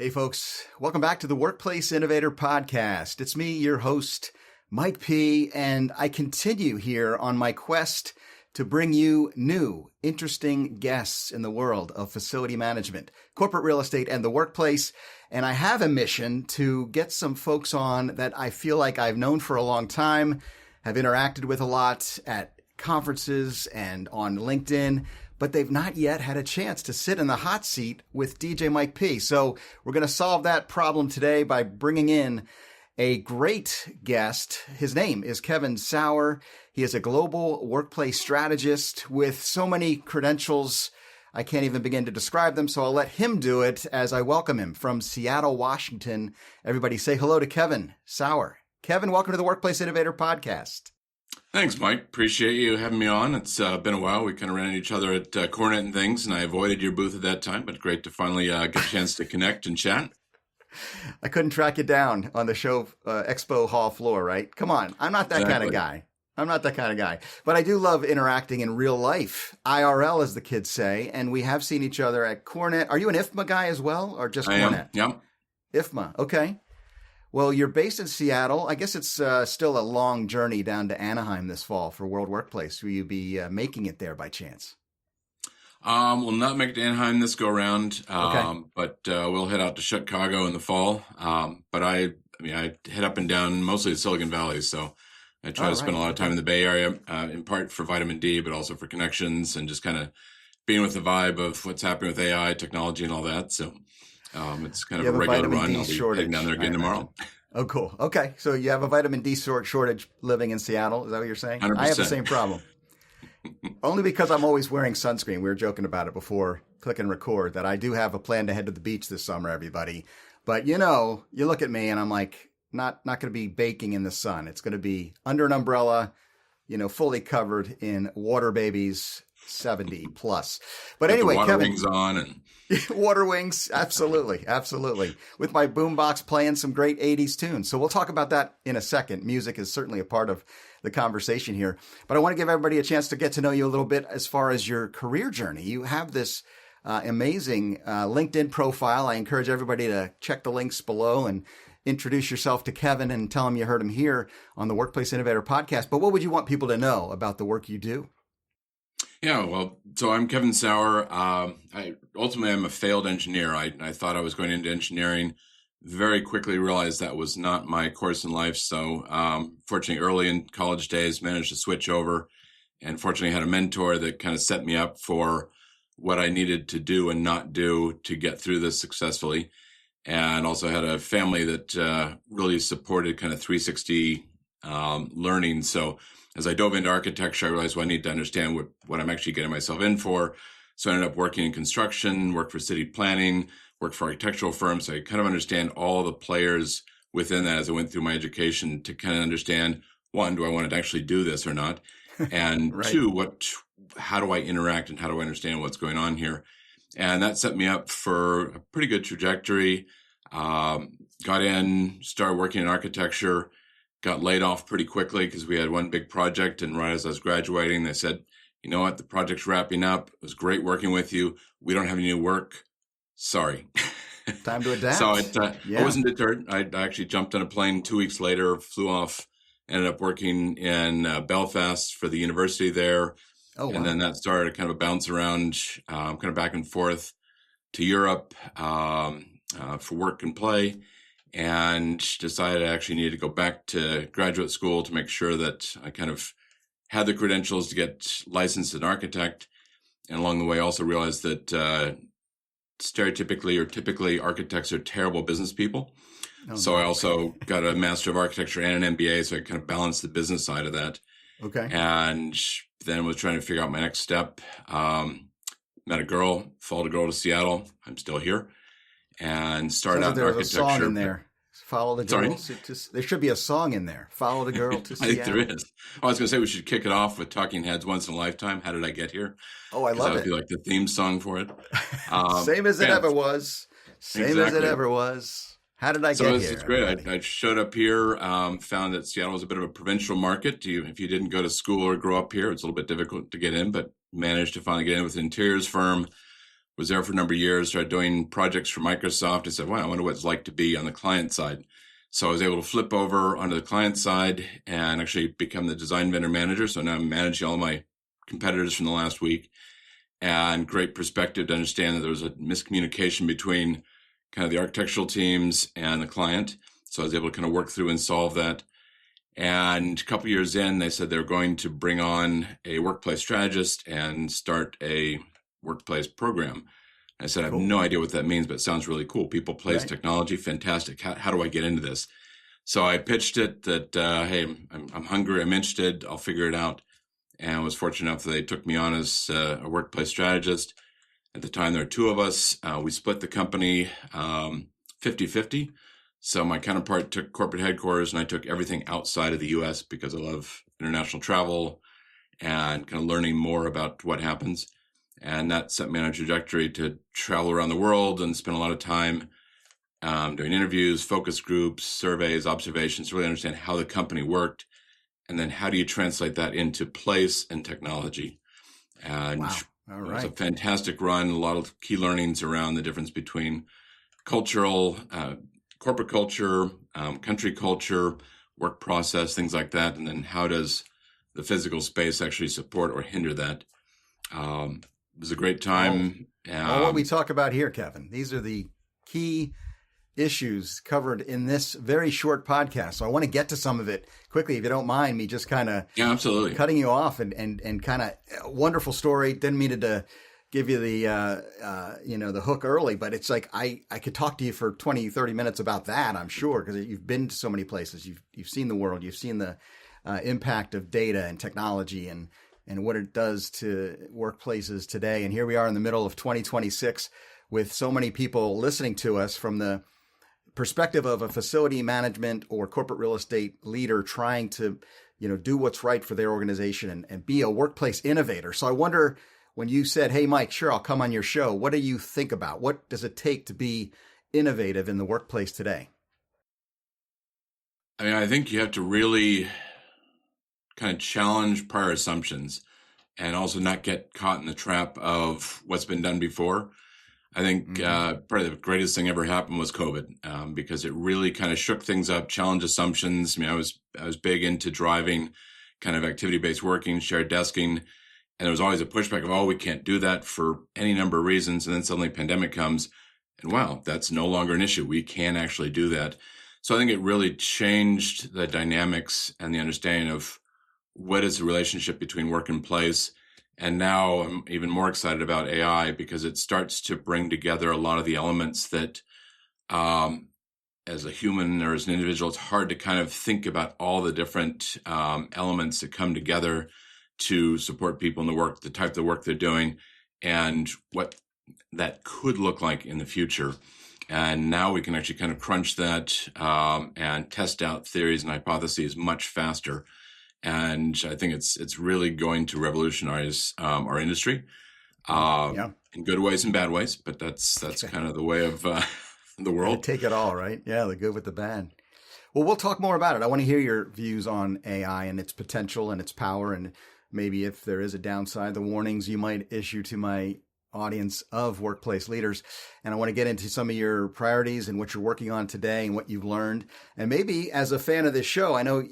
Hey folks, welcome back to the Workplace Innovator podcast. It's me, your host, Mike P., and I continue here on my quest to bring you new, interesting guests in the world of facility management, corporate real estate, and the workplace. And I have a mission to get some folks on that I feel like I've known for a long time, have interacted with a lot at conferences and on LinkedIn, but they've not yet had a chance to sit in the hot seat with DJ Mike P. So we're going to solve that problem today by bringing in a great guest. His name is Kevin Sauer. He is a global workplace strategist with so many credentials, I can't even begin to describe them. So I'll let him do it as I welcome him from Seattle, Washington. Everybody say hello to Kevin Sauer. Kevin, welcome to the Workplace Innovator podcast. Thanks, Mike. Appreciate you having me on. It's been a while. We kind of ran into each other at Cornet and things, and I avoided your booth at that time, but great to finally get a chance to connect and chat. I couldn't track you down on the show expo hall floor, right? Come on. I'm not that kind of guy. But I do love interacting in real life, IRL, as the kids say, and we have seen each other at Cornet. Are you an IFMA guy as well, or just Cornet? Yeah. IFMA, okay. Well, you're based in Seattle. I guess it's still a long journey down to Anaheim this fall for World Workplace. Will you be making it there by chance? We'll not make it to Anaheim this go around, Okay. but we'll head out to Chicago in the fall. But I head up and down mostly the Silicon Valley, so I try to spend a lot of time in the Bay Area, in part for vitamin D, but also for connections and just kind of being with the vibe of what's happening with AI, technology, and all that. So it's kind of a regular run. I'll be heading down there again tomorrow. Oh, cool. Okay, so you have a vitamin D shortage living in Seattle. Is that what you're saying? 100%. I have the same problem. Only because I'm always wearing sunscreen. We were joking about it before click and record that I do have a plan to head to the beach this summer, everybody. But you look at me and I'm like, not going to be baking in the sun. It's going to be under an umbrella, fully covered in water babies, 70 plus. But anyway, water Kevin, wings on and water wings. Absolutely. Absolutely. With my boombox playing some great 80s tunes. So we'll talk about that in a second. Music is certainly a part of the conversation here, but I want to give everybody a chance to get to know you a little bit as far as your career journey. You have this amazing LinkedIn profile. I encourage everybody to check the links below and introduce yourself to Kevin and tell him you heard him here on the Workplace Innovator podcast. But what would you want people to know about the work you do? Yeah, well, so I'm Kevin Sauer. Ultimately, I'm a failed engineer. I thought I was going into engineering. Very quickly realized that was not my course in life. So fortunately, early in college days, managed to switch over and fortunately had a mentor that kind of set me up for what I needed to do and not do to get through this successfully. And also had a family that really supported kind of 360 learning. So as I dove into architecture, I realized, I need to understand what I'm actually getting myself in for. So I ended up working in construction, worked for city planning, worked for architectural firms. So I kind of understand all the players within that as I went through my education to kind of understand, one, do I want to actually do this or not? And Right. two, how do I interact and how do I understand what's going on here? And that set me up for a pretty good trajectory. Got in, started working in architecture, got laid off pretty quickly because we had one big project. And right as I was graduating, they said, you know what, the project's wrapping up. It was great working with you. We don't have any new work. Sorry. Time to adapt. So I wasn't deterred. I actually jumped on a plane 2 weeks later, flew off, ended up working in Belfast for the university there. Oh, wow. And then that started kind of a bounce around, kind of back and forth to Europe for work and play, and decided I actually needed to go back to graduate school to make sure that I kind of had the credentials to get licensed as an architect. And along the way, also realized that stereotypically or typically architects are terrible business people. Oh, so I also got a Master of Architecture and an MBA, so I kind of balanced the business side of that. Okay. And then was trying to figure out my next step. Met a girl, followed a girl to Seattle. I'm still here. And started out in There's architecture. a song in there. Follow the girl. Sorry? There should be a song in there. Follow the girl to I think Seattle. there is. I was going to say we should kick it off with Talking Heads Once in a Lifetime. How did I get here? Oh, I love That would it. be like the theme song for it. Same as it yeah. ever was. Same as it Exactly. ever was. How did I So get it's here? great. I showed up here, found that Seattle was a bit of a provincial market. If you didn't go to school or grow up here, it's a little bit difficult to get in, but managed to finally get in with an interiors firm, was there for a number of years, started doing projects for Microsoft. I said, wow, I wonder what it's like to be on the client side. So I was able to flip over onto the client side and actually become the design vendor manager. So now I'm managing all my competitors from the last week, and great perspective to understand that there was a miscommunication between kind of the architectural teams and the client. So I was able to kind of work through and solve that. And a couple of years in, they said they were going to bring on a workplace strategist and start a workplace program. I said, I have no idea what that means, but it sounds really cool. People, place, technology, fantastic. How do I get into this? So I pitched it that, hey, I'm hungry, I'm interested, I'll figure it out. And was fortunate enough that they took me on as a workplace strategist. At the time, there were two of us. We split the company 50-50. So my counterpart took corporate headquarters, and I took everything outside of the U.S. because I love international travel and kind of learning more about what happens. And that set me on a trajectory to travel around the world and spend a lot of time doing interviews, focus groups, surveys, observations, to really understand how the company worked. And then how do you translate that into place and technology? And wow. All right. It was a fantastic run, a lot of key learnings around the difference between cultural, corporate culture, country culture, work process, things like that. And then how does the physical space actually support or hinder that? It was a great time. All what we talk about here, Kevin, these are the key issues covered in this very short podcast. So I want to get to some of it quickly, if you don't mind me just kind of absolutely cutting you off and kind of wonderful story. Didn't mean to give you the, the hook early, but it's like, I could talk to you for 20, 30 minutes about that, I'm sure, because you've been to so many places. You've seen the world, you've seen the impact of data and technology and what it does to workplaces today. And here we are in the middle of 2026 with so many people listening to us from the perspective of a facility management or corporate real estate leader trying to, do what's right for their organization and be a workplace innovator. So I wonder, when you said, hey, Mike, sure, I'll come on your show, what do you think about? What does it take to be innovative in the workplace today? I mean, I think you have to really kind of challenge prior assumptions and also not get caught in the trap of what's been done before. I think probably the greatest thing ever happened was COVID, because it really kind of shook things up, challenged assumptions. I mean, I was big into driving kind of activity-based working, shared desking, and there was always a pushback of, we can't do that for any number of reasons. And then suddenly pandemic comes, and wow, that's no longer an issue. We can actually do that. So I think it really changed the dynamics and the understanding of what is the relationship between work and place. And now I'm even more excited about AI because it starts to bring together a lot of the elements that as a human or as an individual, it's hard to kind of think about all the different elements that come together to support people in the work, the type of work they're doing, and what that could look like in the future. And now we can actually kind of crunch that and test out theories and hypotheses much faster. And I think it's really going to revolutionize our industry in good ways and bad ways. But that's kind of the way of the world. Take it all, right? Yeah, the good with the bad. Well, we'll talk more about it. I want to hear your views on AI and its potential and its power, and maybe if there is a downside, the warnings you might issue to my audience of workplace leaders. And I want to get into some of your priorities and what you're working on today and what you've learned. And maybe as a fan of this show, I know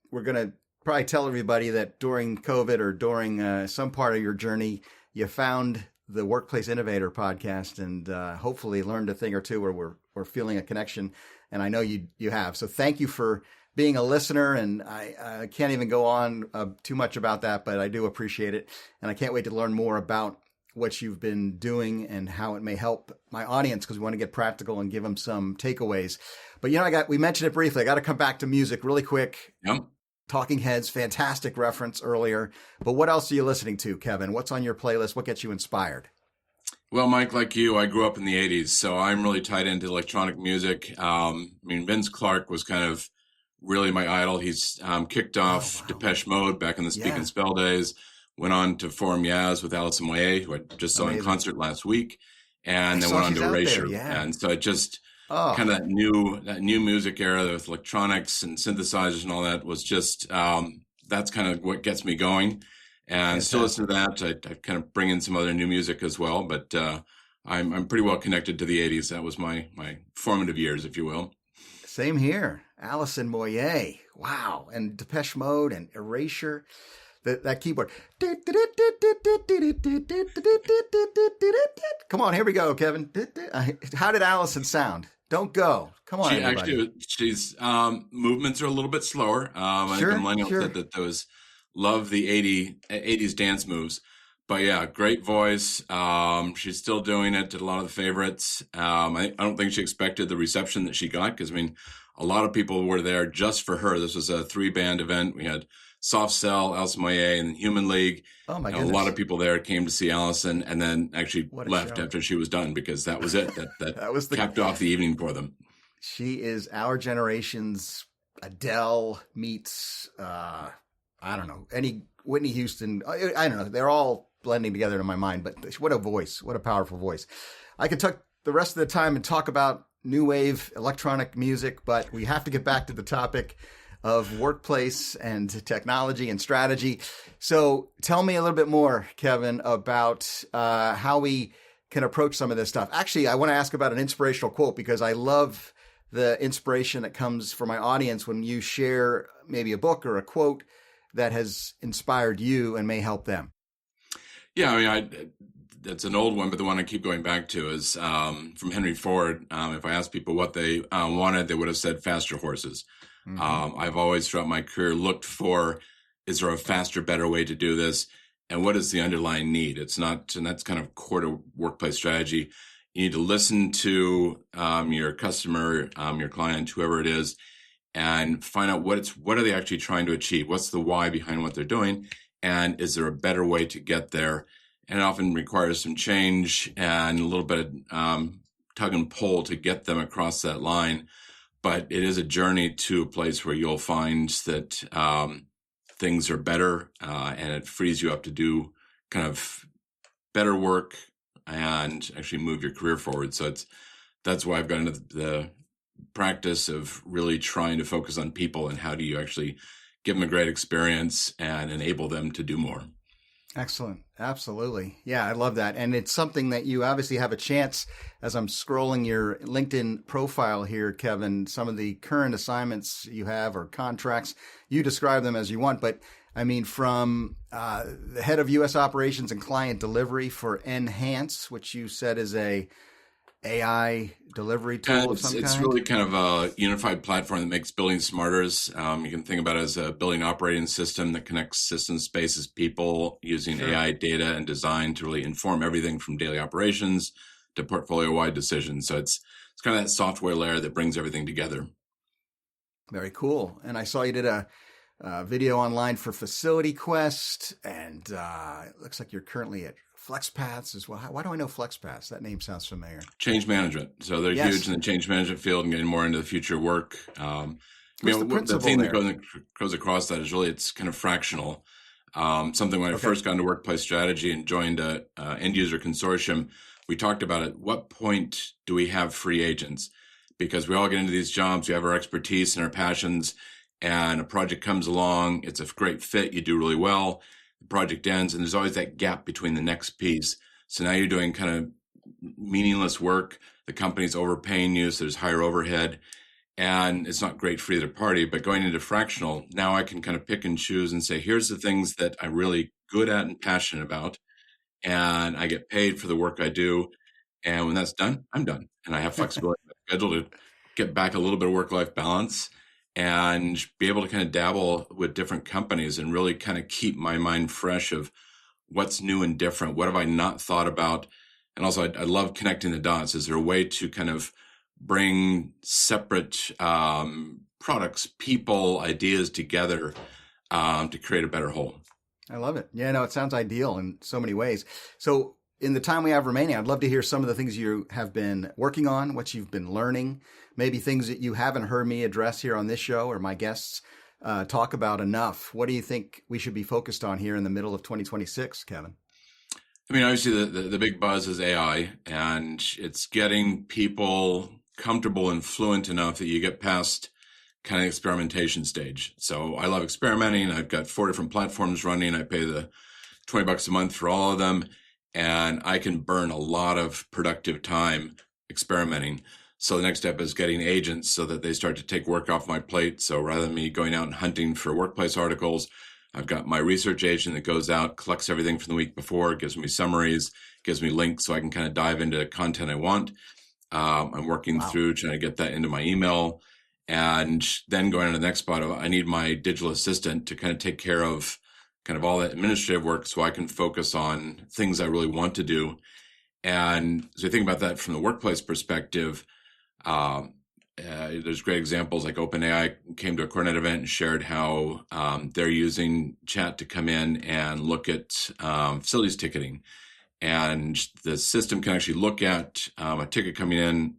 we're going to probably tell everybody that during COVID or during some part of your journey, you found the Workplace Innovator podcast and hopefully learned a thing or two, or we're feeling a connection. And I know you have. So thank you for being a listener. And I can't even go on too much about that, but I do appreciate it. And I can't wait to learn more about what you've been doing and how it may help my audience, because we want to get practical and give them some takeaways. But we mentioned it briefly. I got to come back to music really quick. Yep. Talking Heads, fantastic reference earlier. But what else are you listening to, Kevin? What's on your playlist? What gets you inspired? Well, Mike, like you, I grew up in the 80s, so I'm really tied into electronic music. Vince Clarke was kind of really my idol. He's kicked off Depeche Mode back in the Speak and Spell days, went on to form Yaz with Alison Moyet, who I just saw in concert last week, and then went on to Erasure. And so it just... kind of that new music era with electronics and synthesizers and all that was just, that's kind of what gets me going. And still listen to that. I kind of bring in some other new music as well, but I'm pretty well connected to the 80s. That was my formative years, if you will. Same here. Alison Moyet. Wow. And Depeche Mode and Erasure. That keyboard. Come on, here we go, Kevin. How did Alison sound? Don't go. Come on, everybody. She's movements are a little bit slower. I think the millennials said that those love the 80s dance moves. But yeah, great voice. She's still doing it. Did a lot of the favorites. I don't think she expected the reception that she got, because I mean, a lot of people were there just for her. This was a 3-band event. We had Soft Cell, Alison Moyet, and Human League. Oh my goodness. A lot of people there came to see Alison, and then actually left show. After she was done, because that was it. That was capped off the evening for them. She is our generation's Adele meets I don't know, any Whitney Houston. I don't know. They're all blending together in my mind, but what a voice, what a powerful voice. I could talk the rest of the time and talk about new wave electronic music, but we have to get back to the topic of workplace and technology and strategy. So tell me a little bit more, Kevin, about how we can approach some of this stuff. Actually, I want to ask about an inspirational quote, because I love the inspiration that comes from my audience when you share maybe a book or a quote that has inspired you and may help them. Yeah, I mean, that's an old one, but the one I keep going back to is from Henry Ford. If I asked people what they wanted, they would have said faster horses. Mm-hmm. I've always throughout my career looked for, is there a faster, better way to do this? And what is the underlying need? It's not, and that's kind of core to workplace strategy. You need to listen to your customer, your client, whoever it is, and find out what are they actually trying to achieve? What's the why behind what they're doing? And is there a better way to get there? And it often requires some change and a little bit of tug and pull to get them across that line. But it is a journey to a place where you'll find that things are better and it frees you up to do kind of better work and actually move your career forward. So that's why I've got into the practice of really trying to focus on people and how do you actually give them a great experience and enable them to do more. Excellent. Absolutely. Yeah, I love that. And it's something that you obviously have a chance, as I'm scrolling your LinkedIn profile here, Kevin, some of the current assignments you have or contracts, you describe them as you want. But I mean, from the head of U.S. operations and client delivery for Nhance, which you said is a AI delivery tool of some kind? It's really kind of a unified platform that makes building smarter. You can think about it as a building operating system that connects systems, spaces, people, using AI data and design to really inform everything from daily operations to portfolio-wide decisions. So it's kind of that software layer that brings everything together. Very cool. And I saw you did a video online for Facility Quest, and it looks like you're currently at FlexPaths as well. Why do I know FlexPaths? That name sounds familiar. Change management. So they're huge in the change management field and getting more into the future work. The thing that goes across that is really it's kind of fractional. Something when I first got into workplace strategy and joined a end user consortium, we talked about at what point do we have free agents? Because we all get into these jobs, we have our expertise and our passions, and a project comes along, it's a great fit, you do really well. The project ends, and there's always that gap between the next piece. So now you're doing kind of meaningless work. The company's overpaying you, so there's higher overhead, and it's not great for either party. But going into fractional, now I can kind of pick and choose and say, here's the things that I'm really good at and passionate about, and I get paid for the work I do. And when that's done, I'm done, and I have flexibility in my schedule to get back a little bit of work-life balance and be able to kind of dabble with different companies and really kind of keep my mind fresh of what's new and different. What have I not thought about? And also, I love connecting the dots. Is there a way to kind of bring separate products, people, ideas together to create a better whole? I love it. Yeah, no, it sounds ideal in so many ways. So in the time we have remaining, I'd love to hear some of the things you have been working on, what you've been learning, maybe things that you haven't heard me address here on this show or my guests talk about enough. What do you think we should be focused on here in the middle of 2026, Kevin? I mean, obviously the big buzz is AI, and it's getting people comfortable and fluent enough that you get past kind of experimentation stage. So I love experimenting. I've got 4 different platforms running. I pay the $20 a month for all of them. and I can burn a lot of productive time experimenting. So the next step is getting agents so that they start to take work off my plate. So rather than me going out and hunting for workplace articles, I've got my research agent that goes out, collects everything from the week before, gives me summaries, gives me links so I can kind of dive into content I want. I'm working through trying to get that into my email, and then going on to the next spot. I need my digital assistant to kind of take care of kind of all that administrative work so I can focus on things I really want to do. And so you think about that from the workplace perspective. There's great examples like OpenAI came to a CoreNet event and shared how they're using chat to come in and look at facilities ticketing. And the system can actually look at a ticket coming in.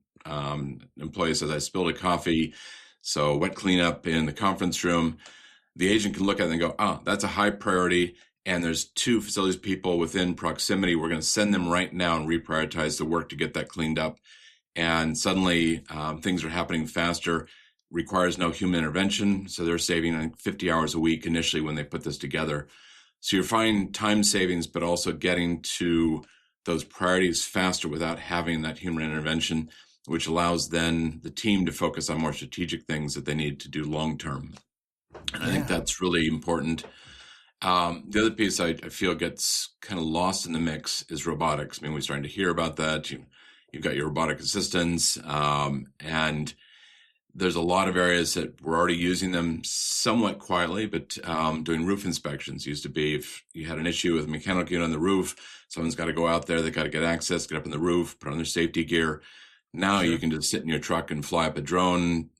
Employee says, I spilled a coffee, so wet cleanup in the conference room. The agent can look at it and go, oh, that's a high priority, and there's 2 facilities people within proximity. We're going to send them right now and reprioritize the work to get that cleaned up. And suddenly things are happening faster, requires no human intervention. So they're saving 50 hours a week initially when they put this together. So you're finding time savings, but also getting to those priorities faster without having that human intervention, which allows then the team to focus on more strategic things that they need to do long term. And I think that's really important. The other piece I feel gets kind of lost in the mix is robotics. I mean, we're starting to hear about that. You've got your robotic assistants, and there's a lot of areas that we're already using them somewhat quietly, but doing roof inspections used to be if you had an issue with a mechanical unit on the roof, someone's got to go out there, they got to get access, get up on the roof, put on their safety gear. Now you can just sit in your truck and fly up a drone,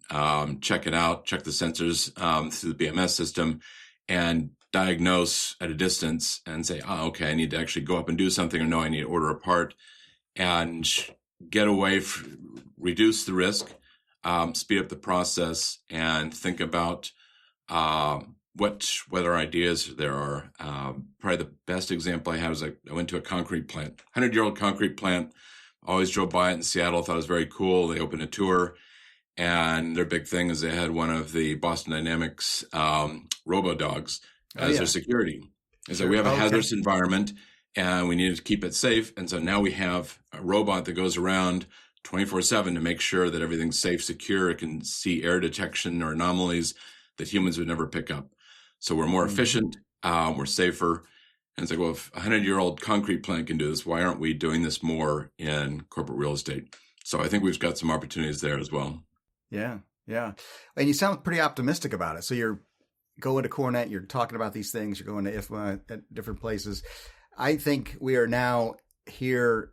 check it out, check the sensors through the BMS system, and diagnose at a distance and say, oh, okay, I need to actually go up and do something, or no, I need to order a part, and get away, reduce the risk, speed up the process, and think about what other ideas there are. Probably the best example I have is I went to a concrete plant, 100-year-old concrete plant. Always drove by it in Seattle, thought it was very cool. They opened a tour, and their big thing is they had one of the Boston Dynamics robo dogs as their security. And so we have a hazardous environment, and we needed to keep it safe. And so now we have a robot that goes around 24/7 to make sure that everything's safe, secure. It can see air detection or anomalies that humans would never pick up. So we're more efficient, we're safer. And it's like, well, if a 100-year-old concrete plant can do this, why aren't we doing this more in corporate real estate? So I think we've got some opportunities there as well. Yeah. And you sound pretty optimistic about it. So you're going to CoreNet, you're talking about these things, you're going to IFMA at different places. I think we are now here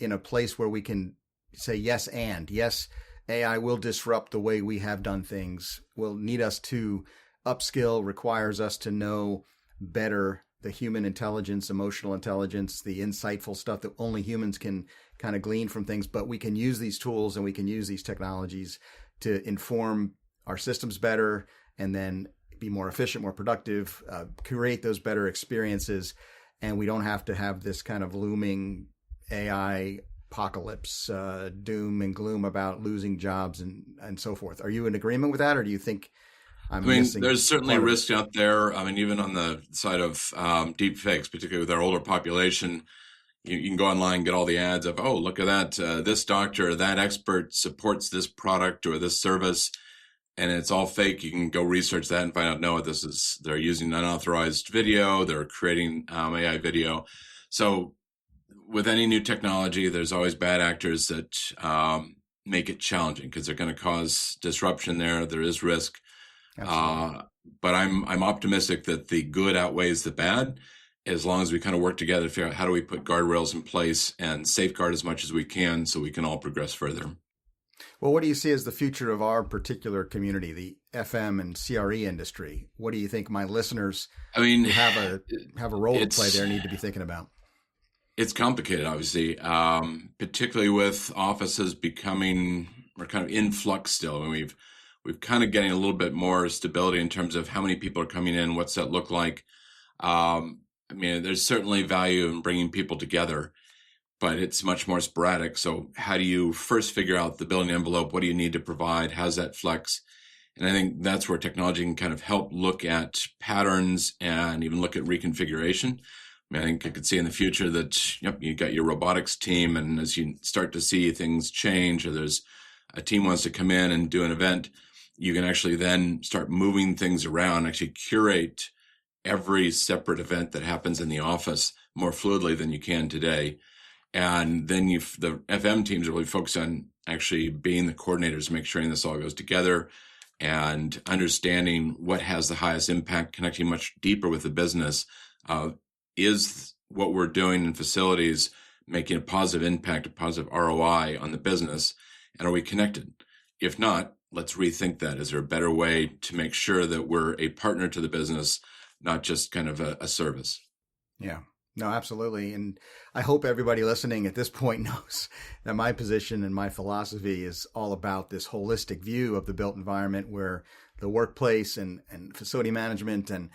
in a place where we can say yes, and yes, AI will disrupt the way we have done things, will need us to upskill, requires us to know better the human intelligence, emotional intelligence, the insightful stuff that only humans can kind of glean from things. But we can use these tools and we can use these technologies to inform our systems better, and then be more efficient, more productive, create those better experiences. And we don't have to have this kind of looming AI apocalypse, doom and gloom about losing jobs and so forth. Are you in agreement with that, or do you think there's certainly risk out there. I mean, even on the side of deep fakes, particularly with our older population, you can go online and get all the ads of, oh, look at that, this doctor, that expert supports this product or this service, and it's all fake. You can go research that and find out, no, they're using unauthorized video, they're creating AI video. So with any new technology, there's always bad actors that make it challenging because they're going to cause disruption there. There is risk. But I'm optimistic that the good outweighs the bad, as long as we kind of work together to figure out how do we put guardrails in place and safeguard as much as we can so we can all progress further. Well, what do you see as the future of our particular community, the FM and CRE industry? What do you think my listeners who have a role to play there need to be thinking about? It's complicated, obviously, particularly with offices becoming or kind of in flux still. I mean, we've kind of getting a little bit more stability in terms of how many people are coming in, what's that look like. I mean, there's certainly value in bringing people together, but it's much more sporadic. So how do you first figure out the building envelope? What do you need to provide? How's that flex? And I think that's where technology can kind of help look at patterns and even look at reconfiguration. I think I could see in the future that, yep, you got your robotics team, and as you start to see things change, or there's a team wants to come in and do an event, you can actually then start moving things around, actually curate every separate event that happens in the office more fluidly than you can today. And then the FM teams are really focused on actually being the coordinators, make sure this all goes together and understanding what has the highest impact, connecting much deeper with the business. Is what we're doing in facilities making a positive impact, a positive ROI on the business? And are we connected? If not, let's rethink that. Is there a better way to make sure that we're a partner to the business, not just kind of a service? Yeah, no, absolutely. And I hope everybody listening at this point knows that my position and my philosophy is all about this holistic view of the built environment, where the workplace and facility management and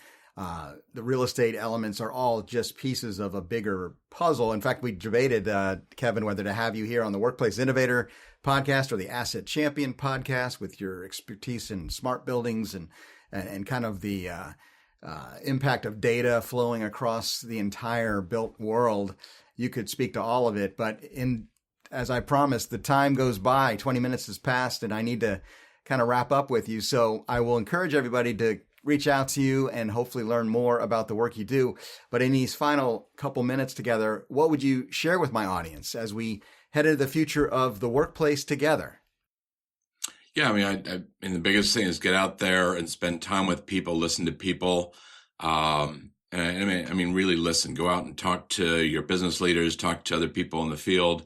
the real estate elements are all just pieces of a bigger puzzle. In fact, we debated, Kevin, whether to have you here on the Workplace Innovator podcast or the Asset Champion podcast with your expertise in smart buildings and kind of the impact of data flowing across the entire built world. You could speak to all of it, but as I promised, the time goes by, 20 minutes has passed, and I need to kind of wrap up with you. So I will encourage everybody to reach out to you and hopefully learn more about the work you do. But in these final couple minutes together, what would you share with my audience as we head into the future of the workplace together? Yeah, I mean, the biggest thing is get out there and spend time with people, listen to people. And I mean, really listen. Go out and talk to your business leaders, talk to other people in the field,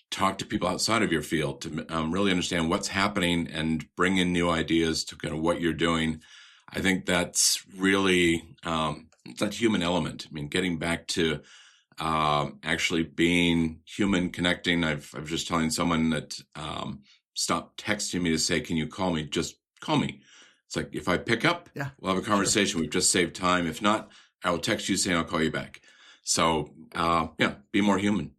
talk to people outside of your field to really understand what's happening and bring in new ideas to kind of what you're doing. I think that's really it's that human element. I mean, getting back to actually being human, connecting. I was just telling someone that stop texting me to say, "Can you call me?" Just call me. It's like, if I pick up, we'll have a conversation. Sure. We've just saved time. If not, I will text you saying I'll call you back. So be more human.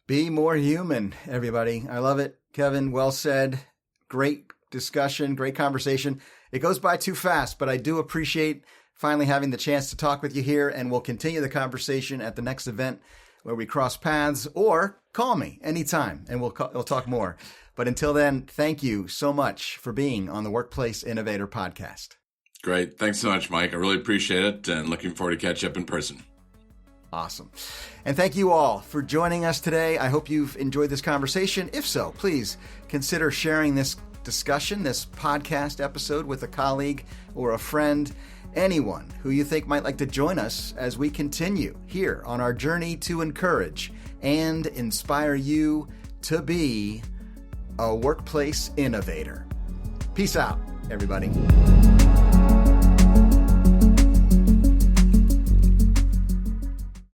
Be more human, everybody. I love it. Kevin, well said. Great discussion, great conversation. It goes by too fast, but I do appreciate finally having the chance to talk with you here, and we'll continue the conversation at the next event where we cross paths, or call me anytime and we'll talk more. But until then, thank you so much for being on the Workplace Innovator podcast. Great. Thanks so much, Mike. I really appreciate it, and looking forward to catch up in person. Awesome. And thank you all for joining us today. I hope you've enjoyed this conversation. If so, please consider sharing this discussion, this podcast episode, with a colleague or a friend, anyone who you think might like to join us as we continue here on our journey to encourage and inspire you to be a workplace innovator. Peace out, everybody.